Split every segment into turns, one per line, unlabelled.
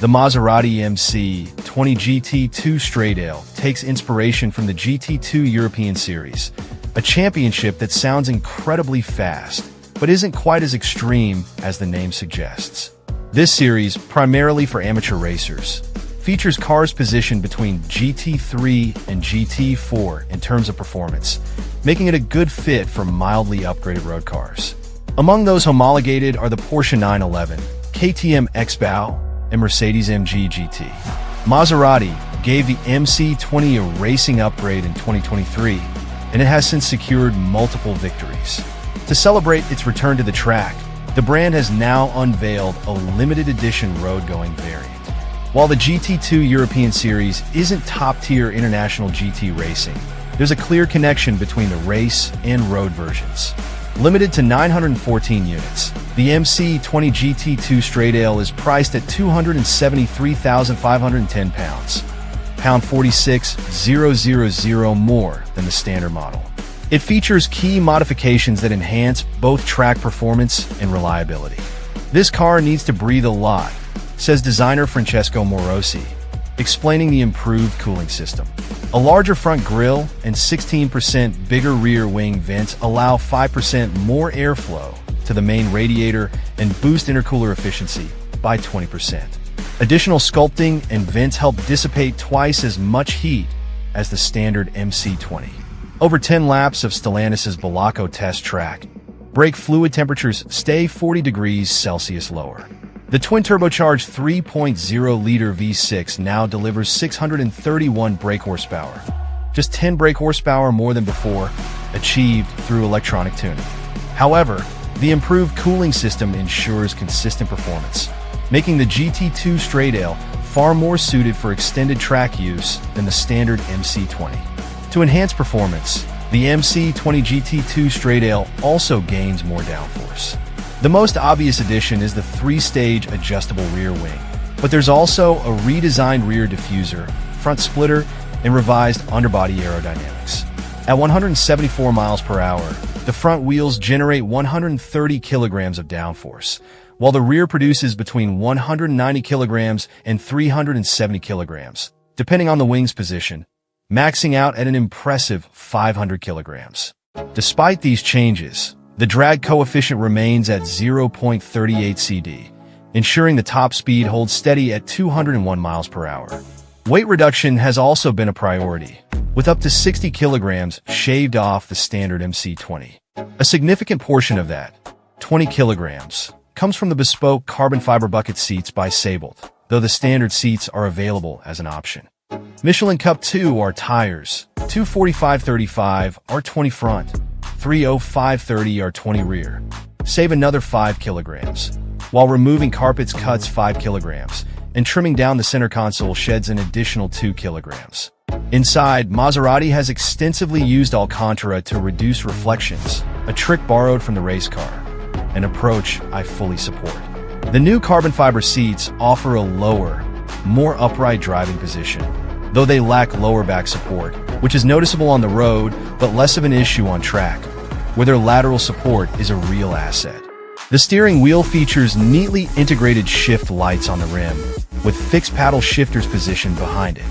The Maserati MC20 GT2 Stradale takes inspiration from the GT2 European Series, a championship that sounds incredibly fast, but isn't quite as extreme as the name suggests. This series, primarily for amateur racers, features cars positioned between GT3 and GT4 in terms of performance, making it a good fit for mildly upgraded road cars. Among those homologated are the Porsche 911, KTM X-Bow, and Mercedes-AMG GT. Maserati gave the MC20 a racing upgrade in 2023, and it has since secured multiple victories. To celebrate its return to the track, the brand has now unveiled a limited edition road-going variant. While the GT2 European Series isn't top-tier international GT racing, there's a clear connection between the race and road versions. Limited to 914 units, the MC20 GT2 Stradale is priced at £273,510, £46,000 more than the standard model. It features key modifications that enhance both track performance and reliability. This car needs to breathe a lot, says designer Francesco Morosi, explaining the improved cooling system. A larger front grille and 16% bigger rear wing vents allow 5% more airflow to the main radiator and boost intercooler efficiency by 20%. Additional sculpting and vents help dissipate twice as much heat as the standard MC20. Over 10 laps of Stellantis' Balaco test track, brake fluid temperatures stay 40 degrees Celsius lower. The twin-turbocharged 3.0-liter V6 now delivers 631 brake horsepower, just 10 brake horsepower more than before, achieved through electronic tuning. However, the improved cooling system ensures consistent performance, making the GT2 Stradale far more suited for extended track use than the standard MC20. To enhance performance, the MC20 GT2 Stradale also gains more downforce. The most obvious addition is the 3-stage adjustable rear wing, but there's also a redesigned rear diffuser, front splitter, and revised underbody aerodynamics. At 174 miles per hour, the front wheels generate 130 kilograms of downforce, while the rear produces between 190 kilograms and 370 kilograms, depending on the wing's position, maxing out at an impressive 500 kilograms. Despite these changes, the drag coefficient remains at 0.38 CD, ensuring the top speed holds steady at 201 miles per hour. Weight reduction has also been a priority, with up to 60 kilograms shaved off the standard MC20. A significant portion of that, 20 kilograms, comes from the bespoke carbon fiber bucket seats by Sabolt, though the standard seats are available as an option. Michelin Cup 2 R tires, 245/35 R20 front, 305/30 R20 rear, save another 5 kilograms, while removing carpets cuts 5 kilograms, and trimming down the center console sheds an additional 2 kilograms. Inside, Maserati has extensively used Alcantara to reduce reflections, a trick borrowed from the race car, an approach I fully support. The new carbon fiber seats offer a lower, more upright driving position, though they lack lower back support, which is noticeable on the road but less of an issue on track, where their lateral support is a real asset. The steering wheel features neatly integrated shift lights on the rim, with fixed paddle shifters positioned behind it.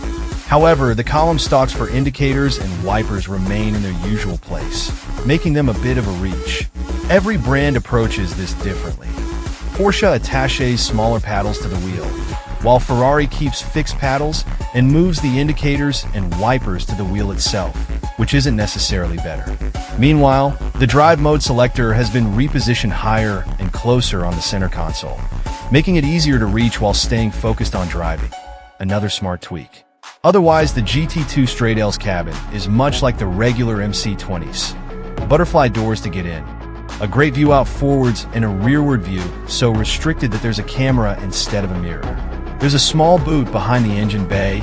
However, the column stalks for indicators and wipers remain in their usual place, making them a bit of a reach. Every brand approaches this differently. Porsche attaches smaller paddles to the wheel, while Ferrari keeps fixed paddles and moves the indicators and wipers to the wheel itself, which isn't necessarily better. Meanwhile, the drive mode selector has been repositioned higher and closer on the center console, making it easier to reach while staying focused on driving. Another smart tweak. Otherwise, the GT2 Stradale's cabin is much like the regular MC20's. Butterfly doors to get in, a great view out forwards, and a rearward view so restricted that there's a camera instead of a mirror. There's a small boot behind the engine bay,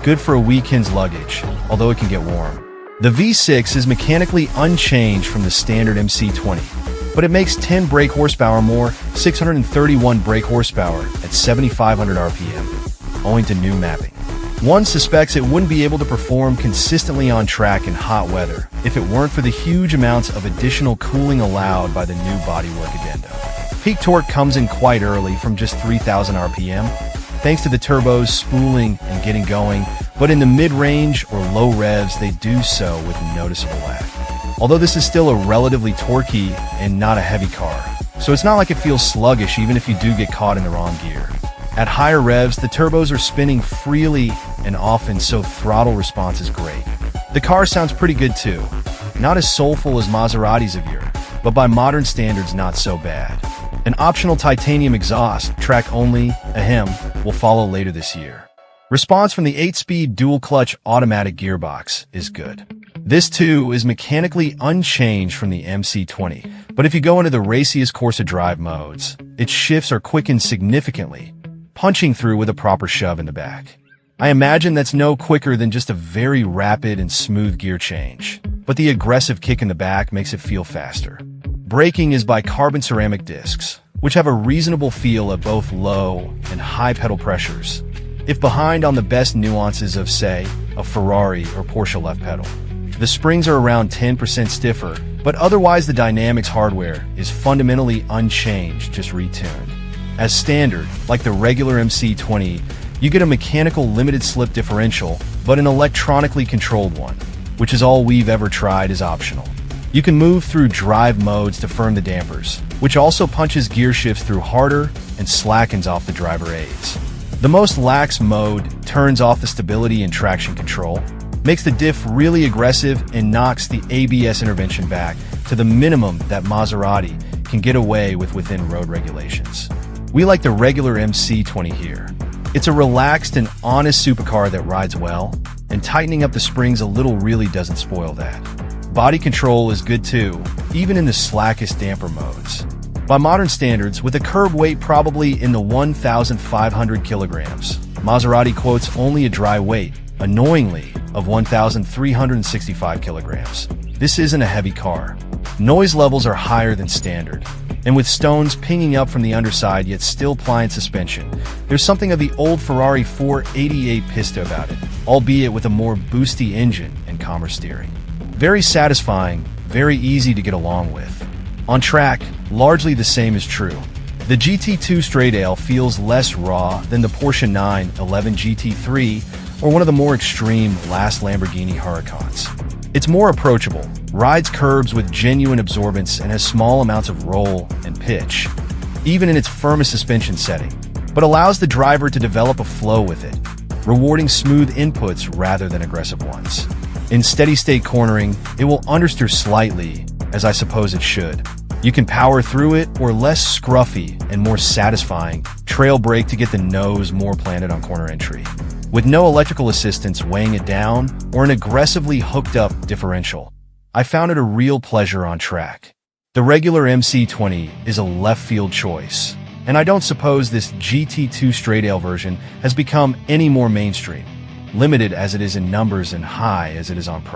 good for a weekend's luggage, although it can get warm. The V6 is mechanically unchanged from the standard MC20, but it makes 10 brake horsepower more, 631 brake horsepower at 7,500 RPM, owing to new mapping. One suspects it wouldn't be able to perform consistently on track in hot weather if it weren't for the huge amounts of additional cooling allowed by the new bodywork addendum. Peak torque comes in quite early from just 3,000 RPM, thanks to the turbos spooling and getting going, but in the mid-range or low revs, they do so with noticeable lag. Although this is still a relatively torquey and not a heavy car, so it's not like it feels sluggish even if you do get caught in the wrong gear. At higher revs, the turbos are spinning freely and often, so throttle response is great. The car sounds pretty good too. Not as soulful as Maseratis of yore, but by modern standards not so bad. An optional titanium exhaust, track only, will follow later this year. Response from the 8-speed dual-clutch automatic gearbox is good. This too is mechanically unchanged from the MC20, but if you go into the raciest Corsa drive modes, its shifts are quickened significantly, punching through with a proper shove in the back. I imagine that's no quicker than just a very rapid and smooth gear change, but the aggressive kick in the back makes it feel faster. Braking is by carbon ceramic discs, which have a reasonable feel at both low and high pedal pressures, if behind on the best nuances of, say, a Ferrari or Porsche left pedal. The springs are around 10% stiffer, but otherwise the dynamics hardware is fundamentally unchanged, just retuned. As standard, like the regular MC20, you get a mechanical limited slip differential, but an electronically controlled one, which is all we've ever tried, is optional. You can move through drive modes to firm the dampers, which also punches gear shifts through harder and slackens off the driver aids. The most lax mode turns off the stability and traction control, makes the diff really aggressive, and knocks the ABS intervention back to the minimum that Maserati can get away with within road regulations. We like the regular MC20 here. It's a relaxed and honest supercar that rides well, and tightening up the springs a little really doesn't spoil that. Body control is good too, even in the slackest damper modes. By modern standards, with a curb weight probably in the 1,500 kilograms, Maserati quotes only a dry weight, annoyingly, of 1,365 kilograms. This isn't a heavy car. Noise levels are higher than standard, and with stones pinging up from the underside yet still pliant suspension, there's something of the old Ferrari 488 Pista about it, albeit with a more boosty engine and calmer steering. Very satisfying, very easy to get along with. On track, largely the same is true. The GT2 Stradale feels less raw than the Porsche 911 GT3 or one of the more extreme last Lamborghini Huracans. It's more approachable, rides curbs with genuine absorbance, and has small amounts of roll and pitch, even in its firmest suspension setting, but allows the driver to develop a flow with it, rewarding smooth inputs rather than aggressive ones. In steady-state cornering, it will understeer slightly, as I suppose it should. You can power through it, or less scruffy and more satisfying, trail brake to get the nose more planted on corner entry, with no electrical assistance weighing it down or an aggressively hooked-up differential. I found it a real pleasure on track. The regular MC20 is a left-field choice, and I don't suppose this GT2 Stradale version has become any more mainstream, limited as it is in numbers and high as it is on price.